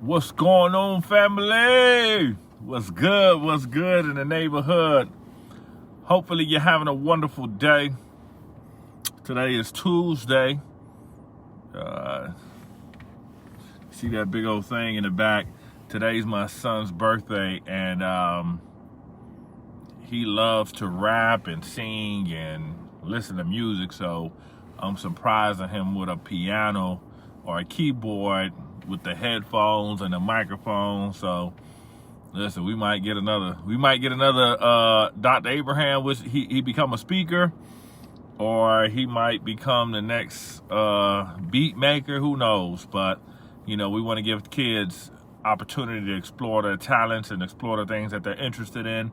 What's going on, family? What's good? What's good in the neighborhood? Hopefully you're having a wonderful day. Today is Tuesday. See that big old thing in the back? Today's my son's birthday, and he loves to rap and sing and listen to music, so I'm surprising him with a piano or a keyboard with the headphones and the microphone. So listen, we might get another Dr. Abraham, which he become a speaker, or he might become the next beat maker, who knows. But we want to give kids opportunity to explore their talents and explore the things that they're interested in.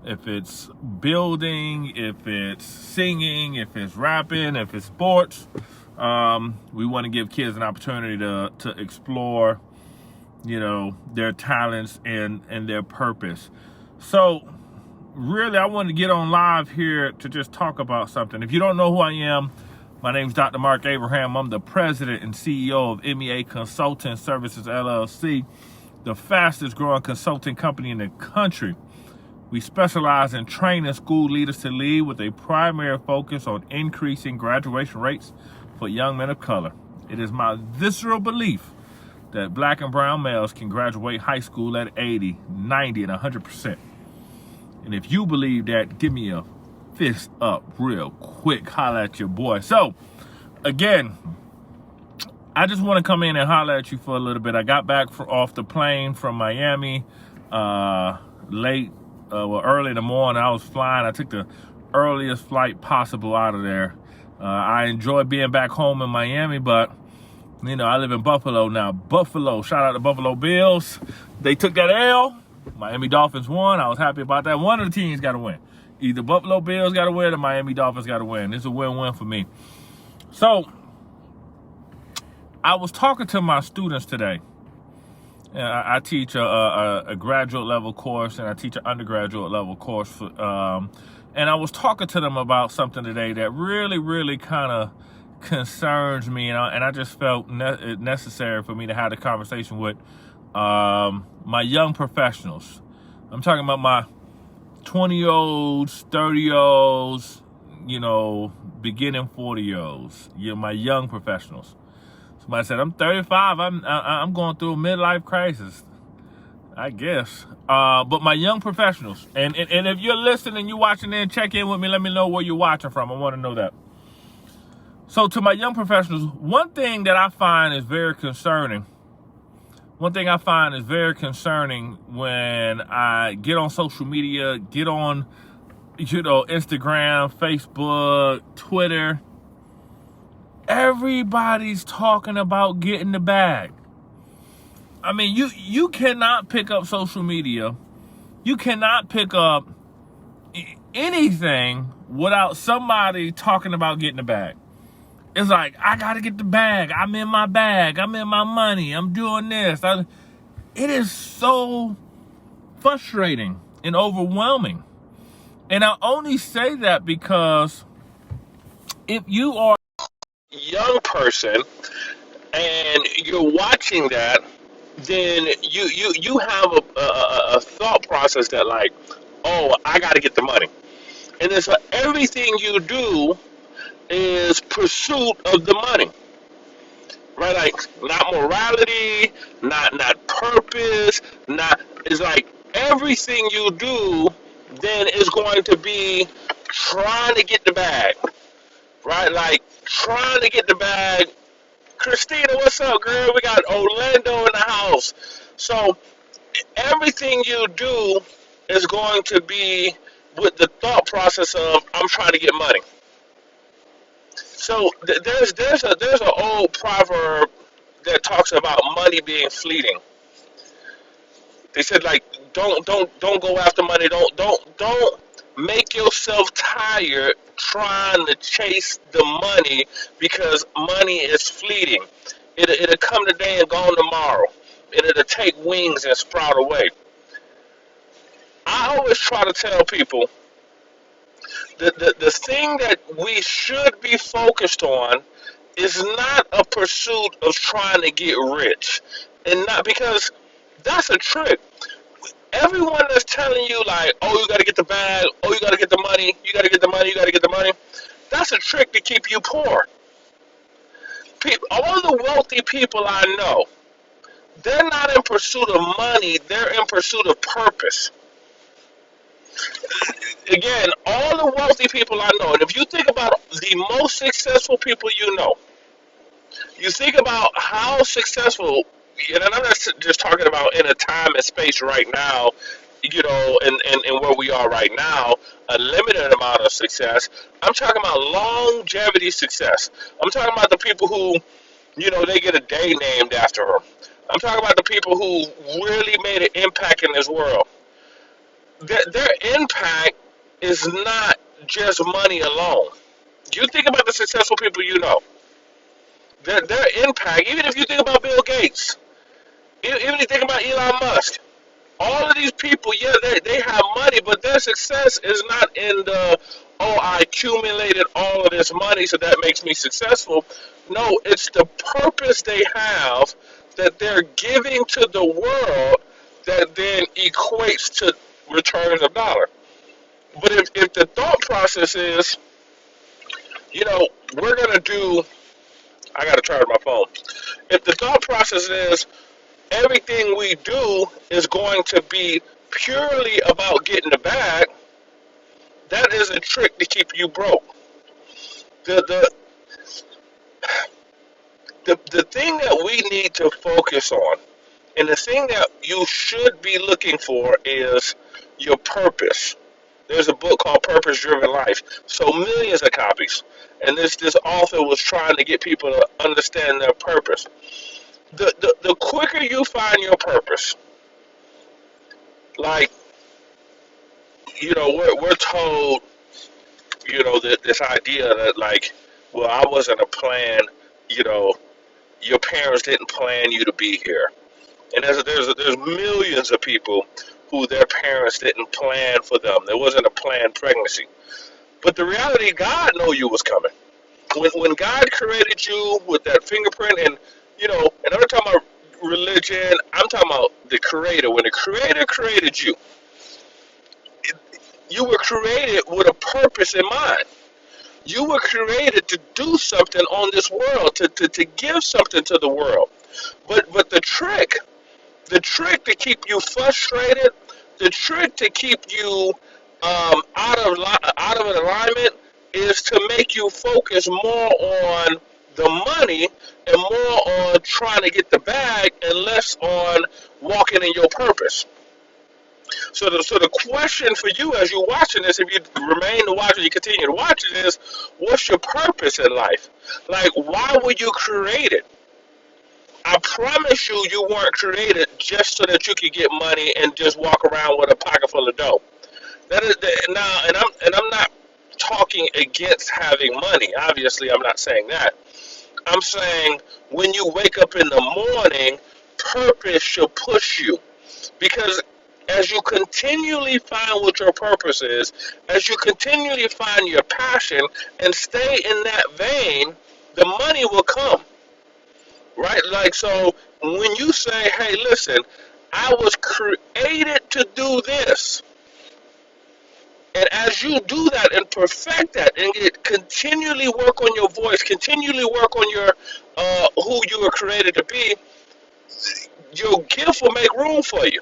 If it's building, if it's singing, if it's rapping, if it's sports, we want to give kids an opportunity to explore, their talents and their purpose. So really, I wanted to get on live here to just talk about something. If you don't know who I am, my name is Dr. Mark Abraham. I'm the president and CEO of MEA Consulting Services, LLC, the fastest growing consulting company in the country. We specialize in training school leaders to lead with a primary focus on increasing graduation rates for young men of color. It is my visceral belief that black and brown males can graduate high school at 80, 90, and 100%. And if you believe that, give me a fist up real quick. Holla at your boy. So, again, I just want to come in and holler at you for a little bit. I got back off the plane from Miami early in the morning. I was flying. I took the earliest flight possible out of there. I enjoy being back home in Miami, but I live in Buffalo now. Buffalo, shout out to Buffalo Bills. They took that L. Miami Dolphins won. I was happy about that. One of the teams got to win. Either Buffalo Bills got to win or Miami Dolphins got to win. It's a win-win for me. So I was talking to my students today. I teach a graduate level course, and I teach an undergraduate level course. And I was talking to them about something today that really, really kind of concerns me, and I just felt it necessary for me to have a conversation with my young professionals. I'm talking about my 20-year-olds, 30-year-olds, beginning 40-year-olds. My young professionals. Somebody said, I'm 35. I'm going through a midlife crisis, I guess. But my young professionals, and if you're listening and you're watching in, check in with me. Let me know where you're watching from. I want to know that. So to my young professionals, one thing that I find is very concerning. When I get on social media, get on, Instagram, Facebook, Twitter, everybody's talking about getting the bag. I mean, you cannot pick up social media. You cannot pick up anything without somebody talking about getting the bag. It's like, I got to get the bag. I'm in my bag. I'm in my money. I'm doing this. It is so frustrating and overwhelming. And I only say that because if you are a young person and you're watching that, then you have a thought process that, like, oh, I got to get the money. And then so everything you do is pursuit of the money, right? Like, not morality, not purpose, it's like everything you do then is going to be trying to get the bag, right? Like, trying to get the bag. Christina, what's up, girl? We got Orlando in the house. So everything you do is going to be with the thought process of, I'm trying to get money. So there's an old proverb that talks about money being fleeting. They said, like, don't go after money. Don't make yourself tired trying to chase the money, because money is fleeting. It'll come today and gone tomorrow. It'll take wings and sprout away. I always try to tell people the thing that we should be focused on is not a pursuit of trying to get rich. And not because that's a trick. Everyone that's telling you like, oh, you gotta get the bag, oh, you gotta get the money, you gotta get the money, you gotta get the money. That's a trick to keep you poor. All the wealthy people I know, they're not in pursuit of money, they're in pursuit of purpose. Again, all the wealthy people I know, and if you think about the most successful people you know, you think about how successful, and I'm not just talking about in a time and space right now, and where we are right now, a limited amount of success. I'm talking about longevity success. I'm talking about the people who, they get a day named after them. I'm talking about the people who really made an impact in this world. Their impact is not just money alone. You think about the successful people you know. Their impact, even if you think about Bill Gates, even if you think about Elon Musk, all of these people, yeah, they have money, but their success is not in the, oh, I accumulated all of this money, so that makes me successful. No, it's the purpose they have that they're giving to the world that then equates to returns of dollar. But if the thought process is, we're going to do, I got to charge my phone. If the thought process is, everything we do is going to be purely about getting the bag, that is a trick to keep you broke. The the the thing that we need to focus on, and the thing that you should be looking for, is your purpose. There's a book called Purpose Driven Life, so millions of copies. And this author was trying to get people to understand their purpose. The quicker you find your purpose, like, we're told, that this idea that, like, well, I wasn't a plan, you know, your parents didn't plan you to be here. And there's millions of people who their parents didn't plan for them. There wasn't a planned pregnancy. But the reality, God knew you was coming. When God created you with that fingerprint, and I'm not talking about religion, I'm talking about the Creator. When the Creator created you, you were created with a purpose in mind. You were created to do something on this world, to give something to the world. But the trick to keep you frustrated, the trick to keep you out of alignment, is to make you focus more on the money and more on trying to get the bag and less on walking in your purpose. So the question for you as you're watching this, if you remain to watch and you continue to watch it, is what's your purpose in life? Like, why were you created? I promise you, you weren't created just so that you could get money and just walk around with a pocket full of dough. That is now, and I'm not talking against having money. Obviously, I'm not saying that. I'm saying when you wake up in the morning, purpose should push you, because as you continually find what your purpose is, as you continually find your passion and stay in that vein, the money will come. Right? Like, so when you say, hey, listen, I was created to do this. And as you do that and perfect that and continually work on your voice, continually work on your who you were created to be, your gift will make room for you.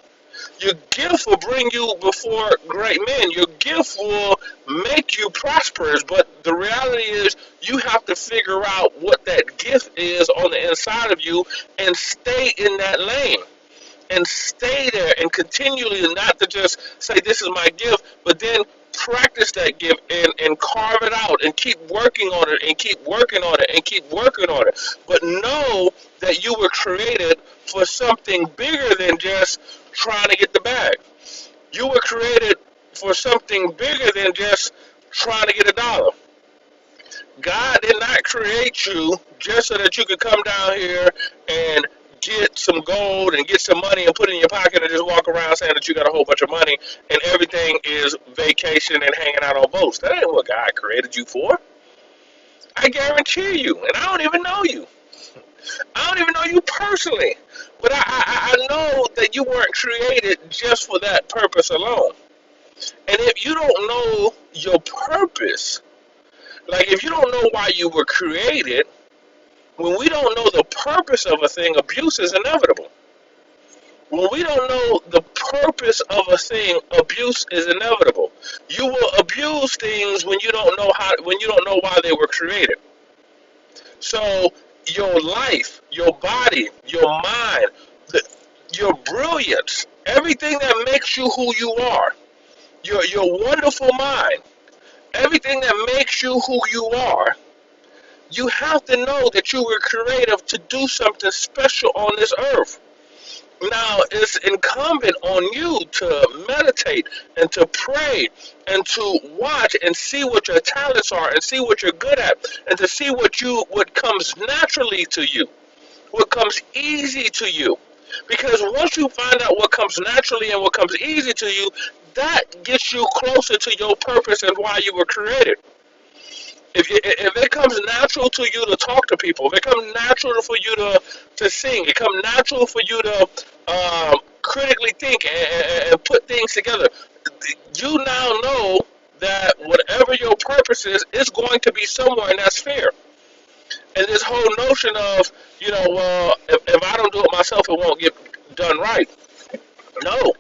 Your gift will bring you before great men. Your gift will make you prosperous. But the reality is you have to figure out what that gift is on the inside of you and stay in that lane. And stay there and continually, not to just say this is my gift, but then practice that gift and carve it out and keep working on it and keep working on it and keep working on it. But know that you were created for something bigger than just trying to get the bag. You were created for something bigger than just trying to get a dollar. God did not create you just so that you could come down here and get some gold and get some money and put it in your pocket and just walk around saying that you got a whole bunch of money and everything is vacation and hanging out on boats. That ain't what God created you for. I guarantee you, and I don't even know you. I don't even know you personally, but I know that you weren't created just for that purpose alone. And if you don't know your purpose, like if you don't know why you were created, when we don't know the purpose of a thing, abuse is inevitable. When we don't know the purpose of a thing, abuse is inevitable. You will abuse things when you don't know when you don't know why they were created. So your life, your body, your mind, the, your brilliance, everything that makes you who you are, your wonderful mind, everything that makes you who you are, you have to know that you were created to do something special on this earth. Now, it's incumbent on you to meditate and to pray and to watch and see what your talents are and see what you're good at and to see what comes naturally to you, what comes easy to you. Because once you find out what comes naturally and what comes easy to you, that gets you closer to your purpose and why you were created. If it comes natural to you to talk to people, if it comes natural for you to sing, it comes natural for you to critically think and put things together, you now know that whatever your purpose is, it's going to be somewhere in that sphere. And this whole notion of, well, if I don't do it myself, it won't get done right. No,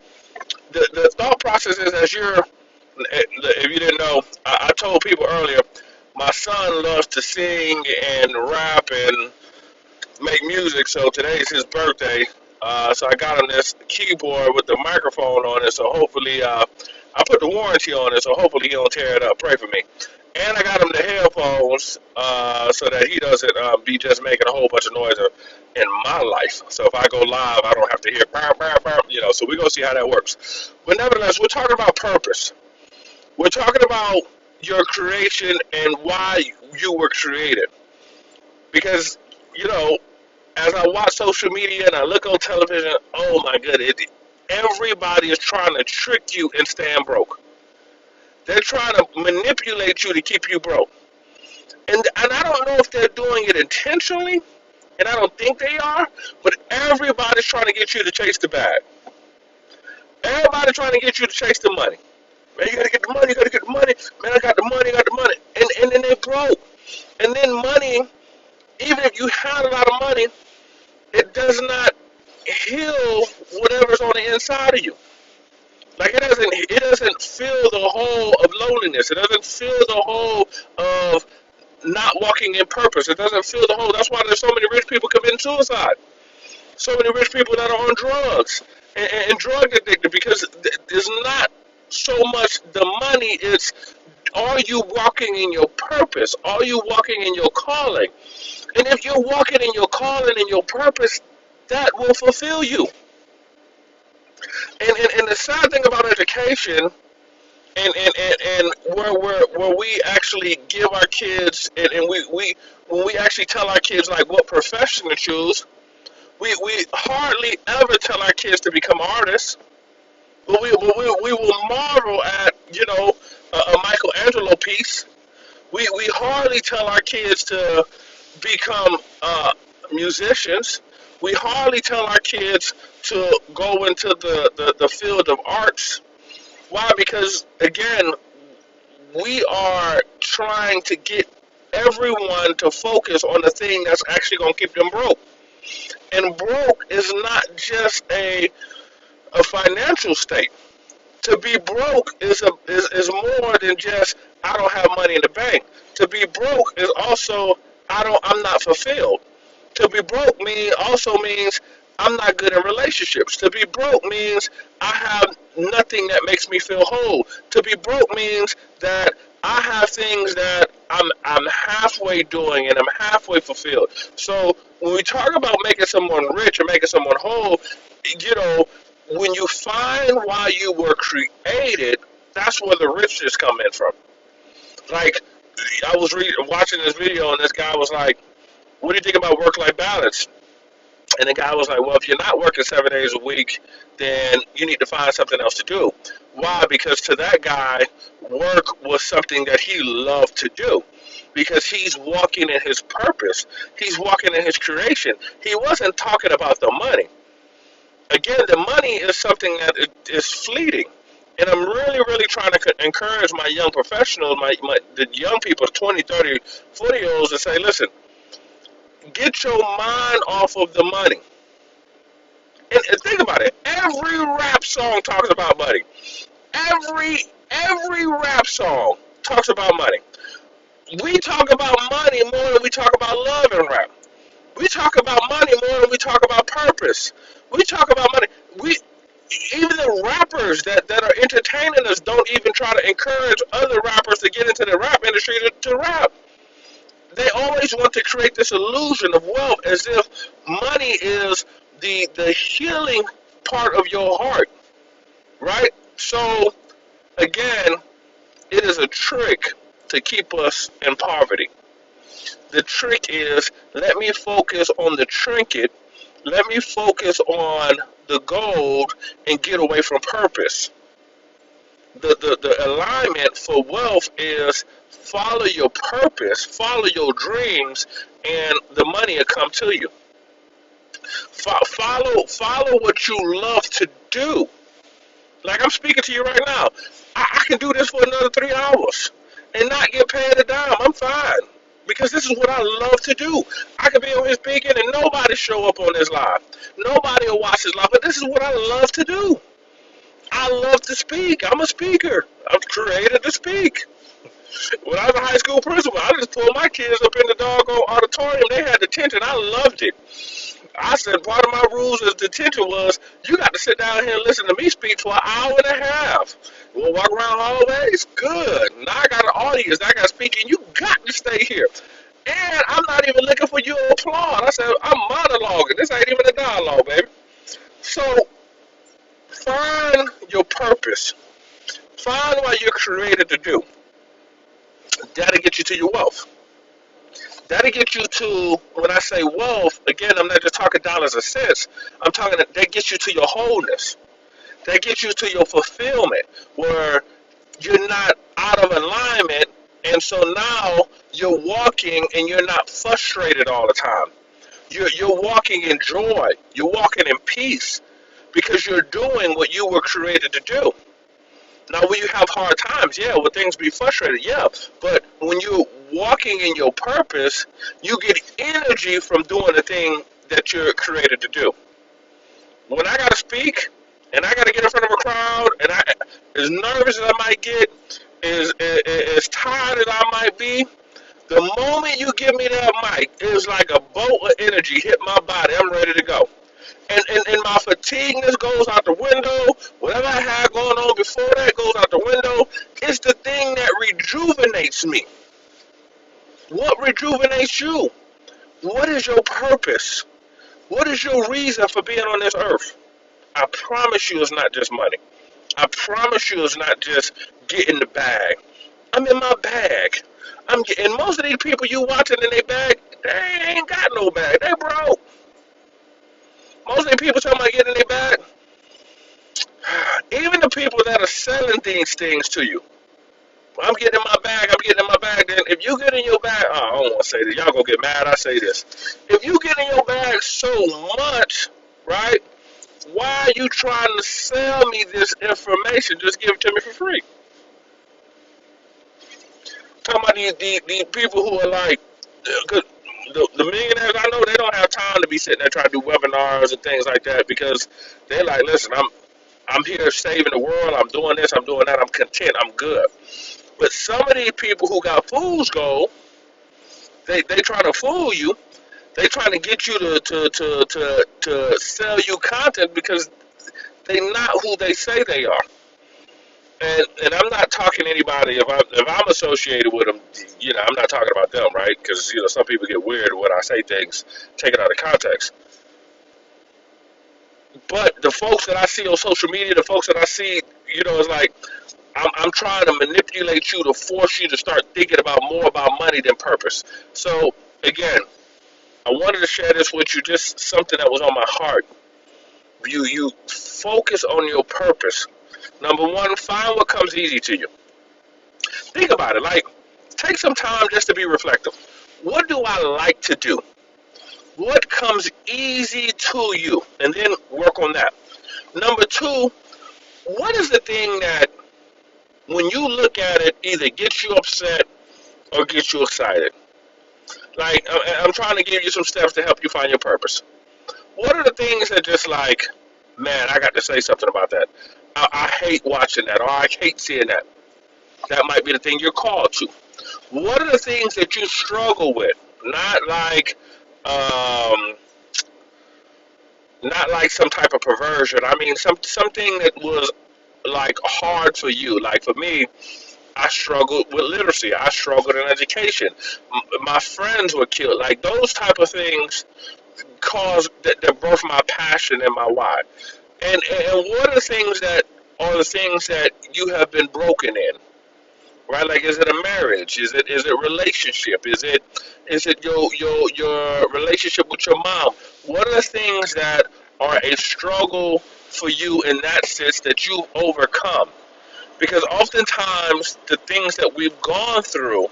the thought process is as you're, if you didn't know, I told people earlier, my son loves to sing and rap and make music, so today's his birthday. So I got him this keyboard with the microphone on it, so hopefully, I put the warranty on it, so hopefully he don't tear it up. Pray for me. And I got him the headphones so that he doesn't be just making a whole bunch of noise in my life. So if I go live, I don't have to hear, burr, burr, burr, so we're going to see how that works. But nevertheless, we're talking about purpose. We're talking about your creation and why you were created. Because, as I watch social media and I look on television, oh my goodness, everybody is trying to trick you and stand broke. They're trying to manipulate you to keep you broke. And I don't know if they're doing it intentionally, and I don't think they are, but everybody's trying to get you to chase the bag. Everybody's trying to get you to chase the money. Man, you gotta get the money, you gotta get the money. Man, I got the money, I got the money. And then they broke. And then money, even if you had a lot of money, it does not heal whatever's on the inside of you. Like it doesn't fill the hole of loneliness. It doesn't fill the hole of not walking in purpose. It doesn't fill the hole. That's why there's so many rich people committing suicide. So many rich people that are on drugs and drug addicted because there's not so much the money. It's, are you walking in your purpose? Are you walking in your calling? And if you're walking in your calling and your purpose, that will fulfill you. And the sad thing about education and where we actually give our kids and we when we actually tell our kids like what profession to choose, we hardly ever tell our kids to become artists. But we will marvel at, a Michelangelo piece. We hardly tell our kids to become musicians. We hardly tell our kids to go into the field of arts. Why? Because, again, we are trying to get everyone to focus on the thing that's actually going to keep them broke. And broke is not just a financial state. To be broke is more than just I don't have money in the bank. To be broke is also I'm not fulfilled. To be broke also means I'm not good in relationships. To be broke means I have nothing that makes me feel whole. To be broke means that I have things that I'm halfway doing and I'm halfway fulfilled. So when we talk about making someone rich or making someone whole, when you find why you were created, that's where the richness come in from. Like, I was watching this video and this guy was like, what do you think about work-life balance? And the guy was like, well, if you're not working 7 days a week, then you need to find something else to do. Why? Because to that guy, work was something that he loved to do. Because he's walking in his purpose. He's walking in his creation. He wasn't talking about the money. Again, the money is something that is fleeting. And I'm really, really trying to encourage my young professionals, the young people, 20, 30, 40-year-olds, to say, listen, get your mind off of the money. And think about it. Every rap song talks about money. Every rap song talks about money. We talk about money more than we talk about love in rap. We talk about money more than we talk about purpose. We talk about money. Even the rappers that are entertaining us don't even try to encourage other rappers to get into the rap industry to rap. They always want to create this illusion of wealth as if money is the healing part of your heart, right? So, again, it is a trick to keep us in poverty. The trick is, let me focus on the trinket, let me focus on the gold and get away from purpose. The alignment for wealth is follow your purpose, follow your dreams, and the money will come to you. Follow what you love to do. Like I'm speaking to you right now. I can do this for another 3 hours and not get paid a dime. I'm fine. Because this is what I love to do. I could be on here speaking and nobody show up on this live. Nobody will watch this live, but this is what I love to do. I love to speak. I'm a speaker. I'm created to speak. When I was a high school principal, I just pulled my kids up in the doggone auditorium. They had detention. I loved it. I said part of my rules as detention was you got to sit down here and listen to me speak for an hour and a half. You want to walk around hallways? Good. Now I got an audience. I got speaking. You got to stay here. And I'm not even looking for your applause. I said, I'm monologuing. This ain't even a dialogue, baby. So, find your purpose. Find what you're created to do. That'll get you to your wealth. That'll get you to, when I say wealth, again, I'm not just talking dollars and cents. I'm talking that gets you to your wholeness. That gets you to your fulfillment, where you're not out of alignment, and so now you're walking and you're not frustrated all the time. You're walking in joy. You're walking in peace because you're doing what you were created to do. Now, when you have hard times, yeah, will things be frustrated? Yeah, but when you're walking in your purpose, you get energy from doing the thing that you're created to do. When I got to speak, and I got to get in front of a crowd, and as nervous as I might get, as tired as I might be, the moment you give me that mic, it's like a bolt of energy hit my body. I'm ready to go. And my fatigueness goes out the window. Whatever I had going on before that goes out the window. It's the thing that rejuvenates me. What rejuvenates you? What is your purpose? What is your reason for being on this earth? I promise you it's not just money. I promise you it's not just getting the bag. I'm in my bag. And most of these people you watching in their bag, they ain't got no bag. They broke. Most of the people talking about getting in their bag, even the people that are selling these things to you. I'm getting in my bag, then if you get in your bag, oh, I don't want to say this, y'all gonna get mad, I say this. If you get in your bag so much, right, why are you trying to sell me this information? Just give it to me for free. Talking about these people who are like, the millionaires I know, they don't have time to be sitting there trying to do webinars and things like that because they're like, listen, I'm here saving the world, I'm doing this, I'm doing that, I'm content, I'm good. But some of these people who got fool's gold, they trying to fool you. They trying to get you to sell you content because they not who they say they are. And I'm not talking to anybody, if I'm associated with them, I'm not talking about them, right? Because, some people get weird when I say things, take it out of context. But the folks that I see on social media, the folks that I see, it's like, I'm trying to manipulate you to force you to start thinking about more about money than purpose. So, again, I wanted to share this with you, just something that was on my heart. You focus on your purpose. Number one, find what comes easy to you. Think about it. Like, take some time just to be reflective. What do I like to do? What comes easy to you? And then work on that. Number two, what is the thing that when you look at it either gets you upset or gets you excited? Like, I'm trying to give you some steps to help you find your purpose. What are the things that just like, man, I got to say something about that. I hate watching that, or I hate seeing that. That might be the thing you're called to. What are the things that you struggle with? Not like, um, not like some type of perversion. I mean, something that was like hard for you. Like for me, I struggled with literacy. I struggled in education. My friends were killed. Like those type of things caused that birthed my passion and my why. And what are the things that are the things that you have been broken in? Right? Like, is it a marriage? Is it relationship? Is it your relationship with your mom? What are the things that are a struggle for you in that sense that you've overcome? Because oftentimes the things that we've gone through,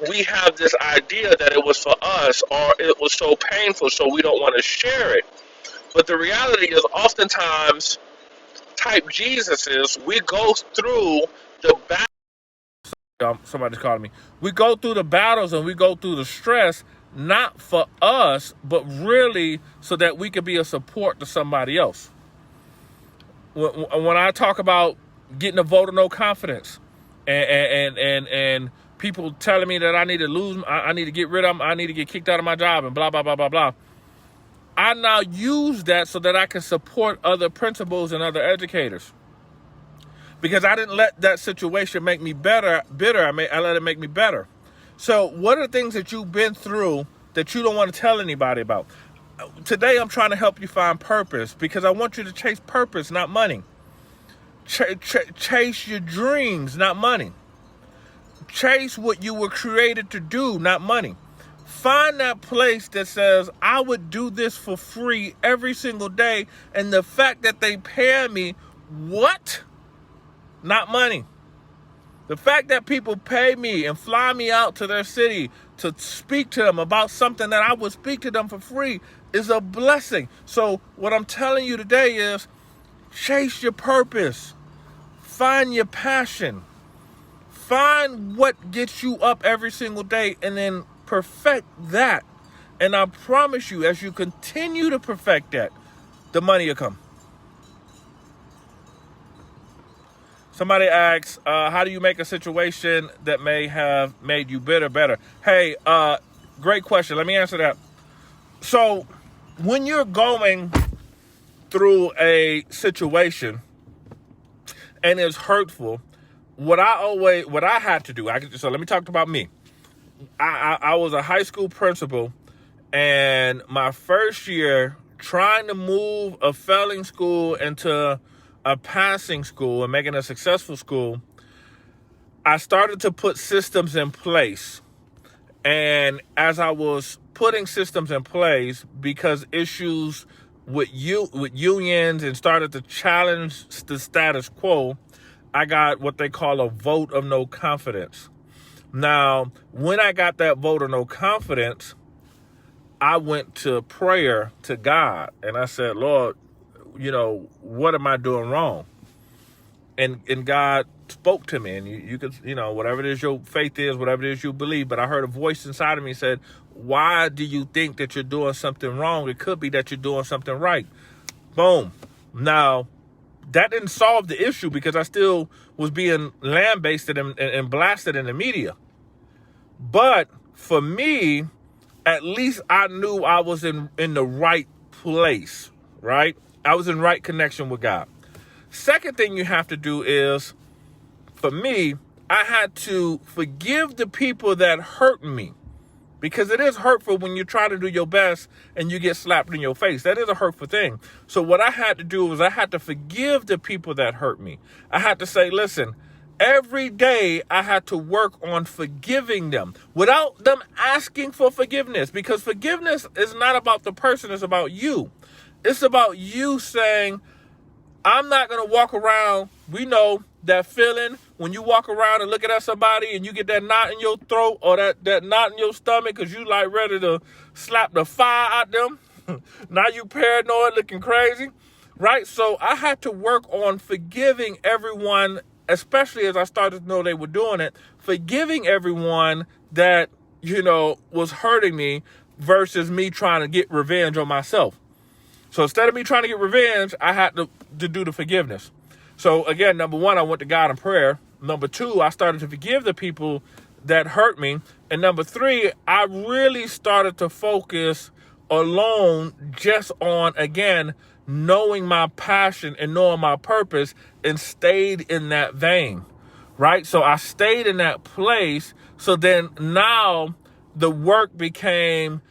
we have this idea that it was for us or it was so painful, so we don't want to share it. But the reality is, oftentimes, type Jesuses, we go through the battle. Somebody's calling me. We go through the battles and we go through the stress, not for us, but really so that we can be a support to somebody else. When I talk about getting a vote of no confidence, and people telling me that I need to lose, I need to get rid of them, I need to get kicked out of my job, and blah blah blah blah blah. I now use that so that I can support other principals and other educators. Because I didn't let that situation make me bitter. I let it make me better. So what are the things that you've been through that you don't want to tell anybody about? Today I'm trying to help you find purpose because I want you to chase purpose, not money. Chase your dreams, not money. Chase what you were created to do, not money. Find that place that says, I would do this for free every single day. And the fact that they pay me, what? Not money. The fact that people pay me and fly me out to their city to speak to them about something that I would speak to them for free is a blessing. So what I'm telling you today is chase your purpose. Find your passion. Find what gets you up every single day and then perfect that. And I promise you, as you continue to perfect that, the money will come. Somebody asks, how do you make a situation that may have made you bitter better? Hey, great question. Let me answer that. So when you're going through a situation and it's hurtful, what I had to do, so let me talk about me. I was a high school principal, and my first year trying to move a failing school into a passing school and making a successful school, I started to put systems in place. And as I was putting systems in place, because issues with unions and started to challenge the status quo, I got what they call a vote of no confidence. Now, when I got that vote of no confidence, I went to prayer to God and I said, Lord, what am I doing wrong? And God spoke to me, and you could, whatever it is your faith is, whatever it is you believe, but I heard a voice inside of me said, why do you think that you're doing something wrong? It could be that you're doing something right. Boom. Now, that didn't solve the issue because I still was being lambasted and blasted in the media. But for me, at least I knew I was in the right place, right? I was in right connection with God. Second thing you have to do is, for me, I had to forgive the people that hurt me. Because it is hurtful when you try to do your best and you get slapped in your face. That is a hurtful thing. So what I had to do was I had to forgive the people that hurt me. I had to say, listen, every day I had to work on forgiving them without them asking for forgiveness, because forgiveness is not about the person, it's about you. It's about you saying, I'm not going to walk around. We know that feeling when you walk around and looking at somebody and you get that knot in your throat or that knot in your stomach because you like ready to slap the fire out them. Now you paranoid, looking crazy, right? So I had to work on forgiving everyone, especially as I started to know they were doing it, forgiving everyone that, was hurting me versus me trying to get revenge on myself. So instead of me trying to get revenge, I had to do the forgiveness. So again, number one, I went to God in prayer. Number two, I started to forgive the people that hurt me. And number three, I really started to focus alone just on, again, knowing my passion and knowing my purpose, and stayed in that vein, right? So I stayed in that place. So then now the work became,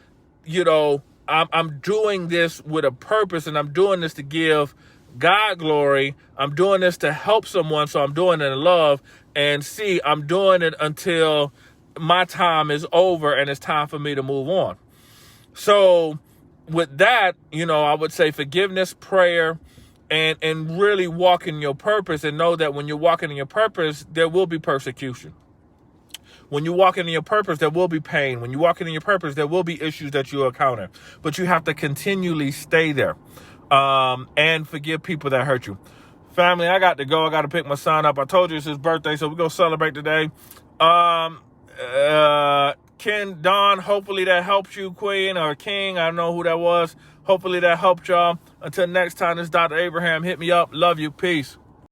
I'm doing this with a purpose, and I'm doing this to give God glory. I'm doing this to help someone, so I'm doing it in love. And see, I'm doing it until my time is over and it's time for me to move on. So with that, I would say forgiveness, prayer, and really walk in your purpose, and know that when you're walking in your purpose, there will be persecution. When you walk in your purpose, there will be pain. When you walk in your purpose, there will be issues that you encounter. But you have to continually stay there and forgive people that hurt you. Family, I got to go. I got to pick my son up. I told you it's his birthday, so we're going to celebrate today. Ken, Don, hopefully that helps you, Queen, or King. I don't know who that was. Hopefully that helped y'all. Until next time, this is Dr. Abraham. Hit me up. Love you. Peace.